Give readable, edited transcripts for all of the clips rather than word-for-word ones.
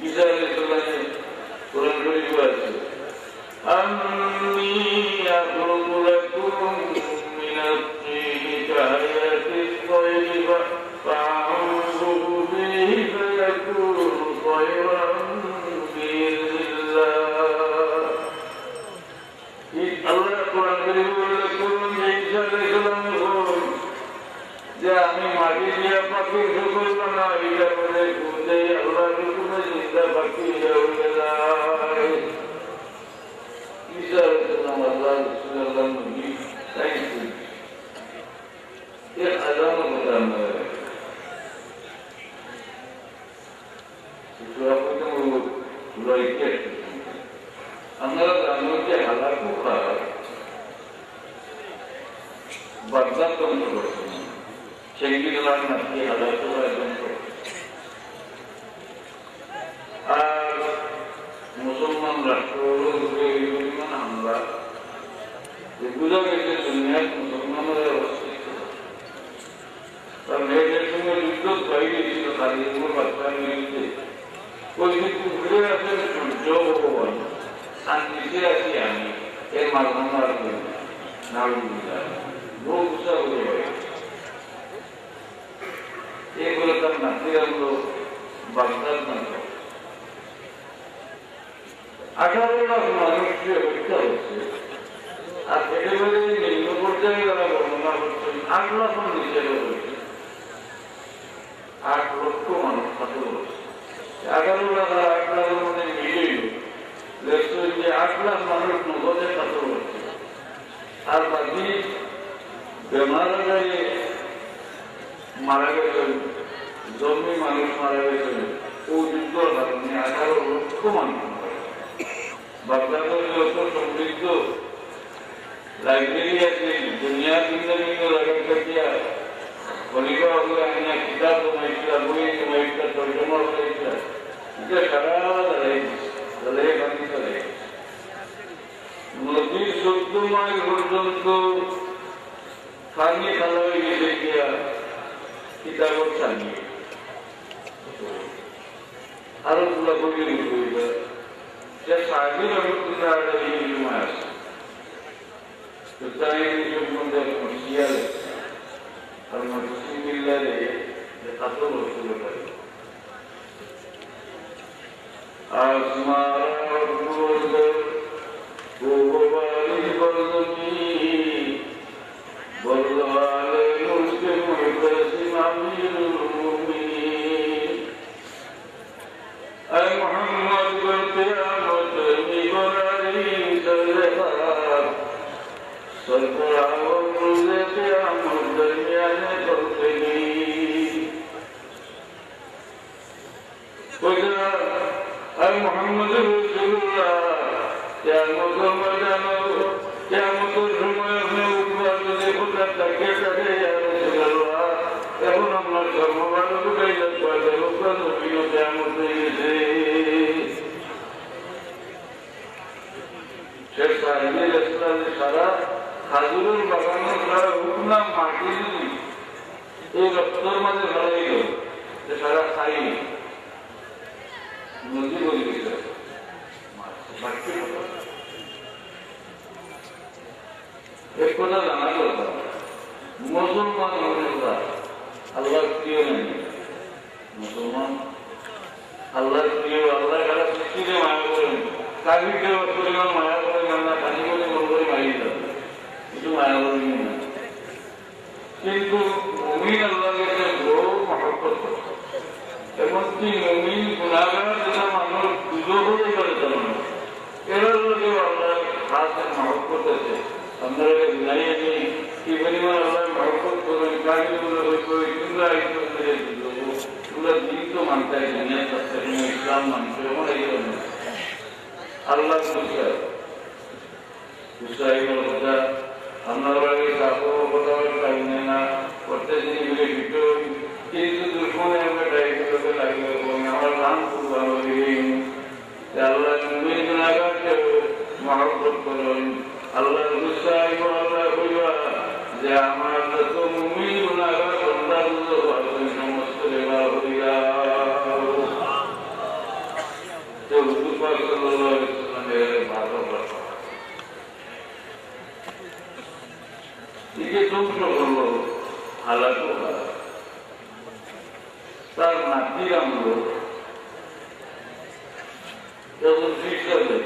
ঈসা আলাইহিস সালামের কোরআন শরীফে আছে আন্নী আখলুকু লাকুম মিনাত তিনি কাহায়াতিত তায়রি ফাআউযু বিহি ফায়াকুনু তায়রান বিইذنিল্লাহ। আল্লাহ কোরআন শরীফে উল্লেখ করলেন যে ঈসা আলাইহিস সালাম যে আমি মাটি দিয়া পাখির শুকর বানাই এটা বলে খুঁজে আল্লাহ রুকুনে জিন্দা পাখি হয়ে যায়। ঈসা আলাইহিস সালাম আল্লাহ রাসূলুল্লাহ নবী তাই এর আযান কথা আমরা সুরাপতে লইকে আমরা জানো যে হালাকু খায় বাগদাদ বন্ধ করছে সেগুলো নাকি হালাকু বন্ধ আর মুসলমান রাষ্ট্র হামলা এগুলো গেছে দুনিয়ার মুসলমানের অস্তিত্ব কারণ এদের সঙ্গে যুদ্ধ হয়ে গেছিল তাদের উপর বাচ্চা নিয়েছে ওই কিন্তু ঘুরে আছে সূর্য ভগবান আর নিচে আছি আমি এর মাধ্যমে আর নাড়ুদা বহু গুছা হয়ে হয় এগুলো তার নাতিরাগুলো বাগদাদ নাম 18 লাখ মানুষকে হত্যা হচ্ছে আর একেবারে নিম্ন পর্যায়ে যারা বর্ণনা করছেন 8 লাখ নিচে হচ্ছে 8 লক্ষ মানুষ ছাত্র হচ্ছে 11 লাখ আর 8 লাখের মধ্যে মিলিয়ে দেখছেন যে 8 লাখ মানুষ নগদে ছাত্র হচ্ছে আর বাকি বেমার আজারে মারা গেছেন জন্মে মানুষ মারা গেছেন ও যুদ্ধ কারণে 18 লক্ষ মানুষ বাগদাদের যত সমৃদ্ধ লাইব্রেরি আছে দুনিয়ার ভিন্ন ভিন্ন জায়গা দিয়া খলিফা হলে আইনা কিতাব জমাইছিলা বই জমাইছিলা তর্জমা হয়েছিলা এটা সারা দাঁড়াই বাকি চলে নদীর 14 মাইল পর্যন্ত খানি খালা হয়ে গেছে গিয়া কিতাবত চালিয়ে আরো গুলা বই হইবে যে সাহির রহমতুল্লাহ আলাইহি ইলমে আছে তো তাই যে মধ্যে মুশিয়াল আর মুসলিম মিল্লারে যে কত রসুল করে আসমান রসুল গোবালি বলনি বলওয়ালে মুসকে মুহতাসিম আমিরুল মুমিনিন আয় মুহাম্মদ করতে محمد رسول الله يا مسلمان يا مسلمان خدا تکے تکے يا رسول الله এখন আমরা সর্বভারত গাইলে পয়দা লোকজন নবীও কেমন হয়েছে শেখ সাহেবের ইসলামের সারা খাজুরের বাগানের সারা হুকনা মাটি এই রক্তর মাঝে ধরাই গেল যে সারা খাই নদী বলে গেছে এক কথা জানা কথা মুসলমান মানুষরা আল্লাহ প্রিয় নেই মুসলমান আল্লাহ প্রিয় আল্লাহ কারা সৃষ্টিকে মায়া করেন কাবিকে পরিমাণ মায়া করেন আমরা পানি করে মন করে মারিয়ে যাবে কিছু মায়া করেন না কিন্তু মুমিন আল্লাহকে বড় মহব্বত করত এমনকি মুমিন গুনাহগার যেটা মানুষ পুজো হতে পারে তার এর লোকে আল্লাহ খাস মহব্বত আছে আমরা জানিয়ে নিই কি পরিমাণ আল্লাহ মহব্বত করেন কাবিগুলো করে তোমরা তোমরা দিন তো মানতে দুনিয়া ইসলাম মানতে এমন এইরকম আল্লাহ কথা আপনার বাড়ি কাপড় কথা টাইমে না প্রত্যেক দিন মিলে ভিতর কিন্তু দুর্গমে আমরা টাইমগুলোকে লাগিয়ে আমার নাম খুব ভালো আল্লাহ তুমি গুনাহগারকে মহব্বত করুন আল্লাহ গুসাইব আল্লাহ কইবা যে আমার যত মুমিন গুনাহগার বান্দাগুলো সমস্ত লেবা হইয়া পাক সাল্লাল্লাহু আলাইহি ওয়াসাল্লামের ভালোবাসা দিকে ধ্বংস করলো হালাকু তার নাতি আমলো যখন শিক্ষা দেয়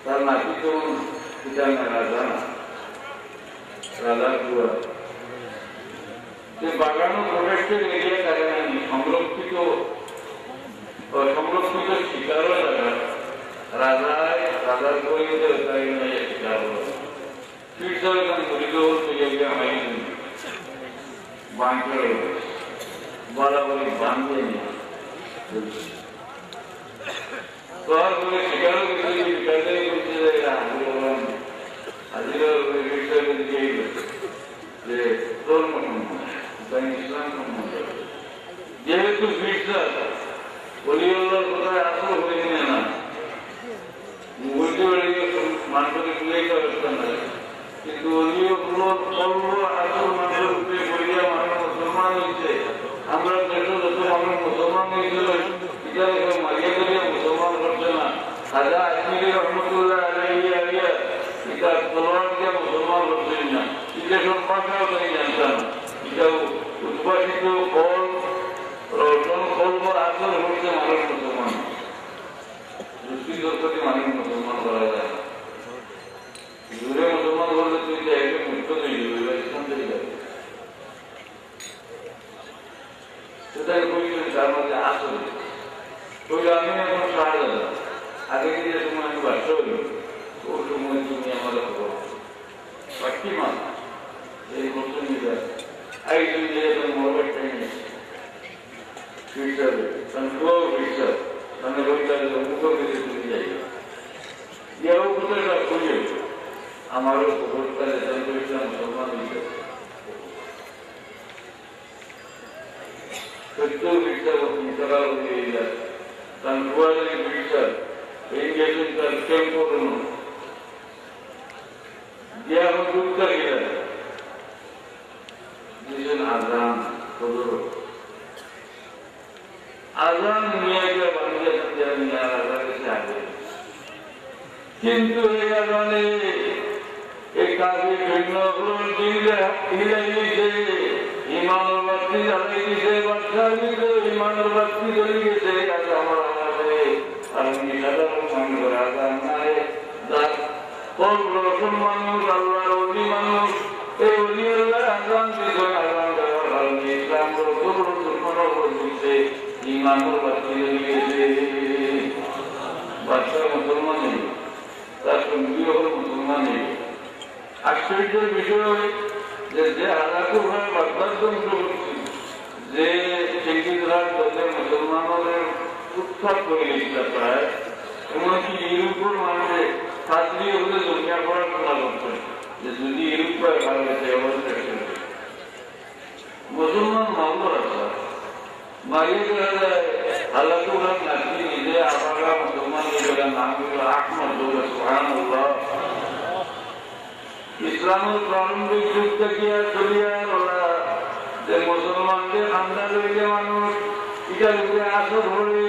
তার নাতি যখন পিতা রাজা রাজা কুয়া যে বাগানো প্রোটেক্টেড এরিয়া কারণে সংরক্ষিত শিকারও জায়গা রাজার পরিচিত শিকার হলো বরাবরই বাঁধে শিকারও যে ধর্ম ইসলাম যেহেতু অলিউল্লাহর কোথায় আসল হয়ে নিয়ে না মানুষকে তুলেইতে পারতাম না কিন্তু অলিউগুলো কর্ম আসল মানুষের উপরে বলিয়া মানুষ মুসলমান হয়েছে আমরা দেশে যত মানুষ মুসলমান হয়েছিল এটা মারিয়া করিয়া মুসলমান করছে না হাজা আজমিরি রহমতুল্লাহ আলাইহি আলিয়া এটা তলোয়ার দিয়া মুসলমান করছেন না এটা সম্পর্কেও তাই জানতাম এটা উদ্ভাসিত ফল রসন ফল আসল হচ্ছে মানুষ মুসলমান দৃষ্টি দর্শকে মানুষ মুসলমান করা যায় না দূরে মুসলমান করলে তুই চাইলে মুক্ত তৈরি হইবে ইসলাম তৈরি যাবে সেটাই বলছেন তার মধ্যে আসল ওই আমি এখন শাহজাদা আগে যে সময় আমি বাচ্চা হইল ওই সময় তুমি আমাদের খবর বাকি মাস এই বছর নিয়ে একজন যে mobile time future control future মানে ওইটার মুখ থেকে চলে যাই ইয়াও কোথায় খুঁজে আমারও খবরটা রেজাল করেছিলাম মুসলমান হিসেবে সত্য ফিউচার ইন্টারা হয়ে যায় কন্ট্রোল ফিউচার এই গেছেন তার টেম্পোরন যে আমার দুঃখটা গেলে দিয়েছেন আজান সদর আজান নিয়ে গিয়ে বানিয়েছেন আগে কিন্তু এই আজানে এই কাজে ভিন্ন দিয়েছে ইমানুর বাক্তি জ্বালিয়ে দিয়েছে বাচ্চা দিয়েছে ইমানুর বাক্তি জ্বলে গেছে আমার আমাদের আমি সাধারণ মানুষ আজান নাই রসুন মানুষ আল্লাহর অলি মানুষ এই অলি আল্লাহ আজান দিয়েছে আজান দেওয়ার কারণে ইসলাম দিচ্ছে ইমানুর বাক্তি জ্বলে গেছে বাচ্চা মুসলমান নেই তার সঙ্গী হল মুসলমান নেই আশ্চর্যের বিষয় যে হালাকু ভাবে বাগদাদ ধ্বংস করছি যে চেঙ্গিজরাজ তাদের মুসলমানের উৎখাত করে গেছিল প্রায় এমনকি ইউরোপের মানুষের ছাত্রী হলে দুনিয়া করার কথা করছেন যে যদি ইউরোপ ভালো গেছে অবস্থা মুসলমান মামলা আছে মারিয়ে দেওয়া যায় হালাকু ভাব নাকি নিজে আমরা মুসলমান নাম আহমদ সুবহানাল্লাহ ইসলামের প্রারম্ভিক যুগ থেকে চলিয়া যে মুসলমানদের ঠান্ডা রইলে মানুষ এটার উপরে আসর ধরে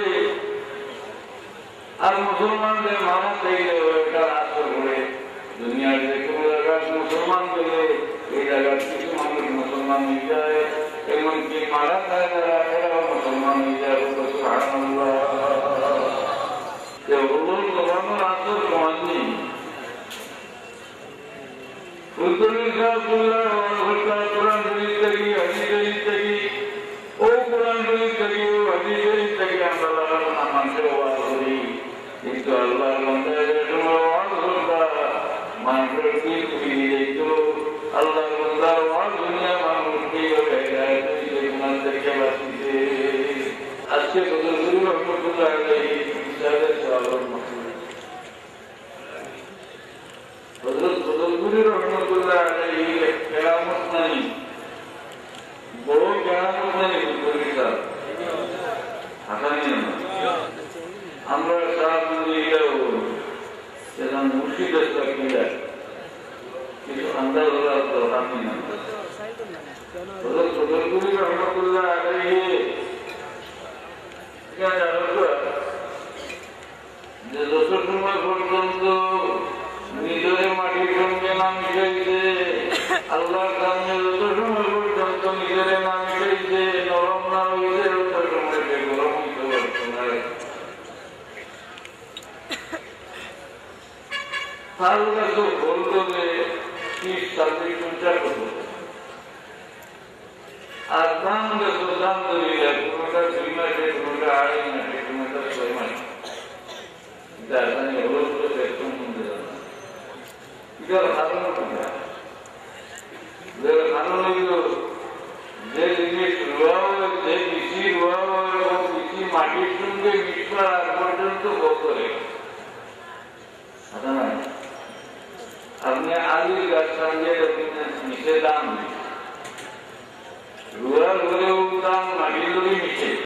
আর মুসলমানদের মারা থেকে ওইটার আসর ধরে দুনিয়ার যে কোনো জায়গায় মুসলমান গেলে এই জায়গার কিছু মানুষ মুসলমান হয়ে যায় এমনকি মারা যায় যারা এরাও মুসলমান হয়ে যায় সুবহানাল্লাহ আসর সমান নেই কোরআন শরীফ থেকে হাদিস শরীফ থেকে ও কোরআন শরীফ থেকে ও হাদিস শরীফ থেকে আমরা লাগানো মানুষের ওয়াজ করি কিন্তু আল্লাহর বান্দাদের সময় ওয়াজ করতা মানুষের কি ফিরিয়ে দিত আল্লাহর বান্দার ওয়াজ দুনিয়া মানুষকে থেকে বাঁচিতে আজকে বদরগুরু রহমতুল্লাহ আলাইহি ইসলামের সাহাবার হযরত বদরগুরু রহমতুল্লাহ আলাইহি কেরামত নাই বড় কেরামত নাই বুঝলিটা হাসানি আমরা সাহাব এটাও সেটা মুর্শিদ কিরা কিছু আন্দাজ হওয়ার দরকার নেই হযরত বদরগুরু রহমতুল্লাহ আলাইহি যে যত সময় পর্যন্ত নিজের মাটির সঙ্গে না মিশাইছে, আল্লাহর সামনে যত সময় পর্যন্ত নিজের না মিশাইছে, নরম না হইছে, তত সময় সে গরম হইতে পারত না। তার কাছে বলতো যে 30-40 করবো, আর দাম দেখো দাম ধরি যায়, কোনোটা 2 মাসে, কোনোটা 2.5 মাসে, কোনোটা 6 মাসে। এটার কারণ কোনটা? কারণ হইল যে জিনিস রোয়া হয়, যে কৃষি রোয়া হয়, কৃষি মাটির সঙ্গে মিশবার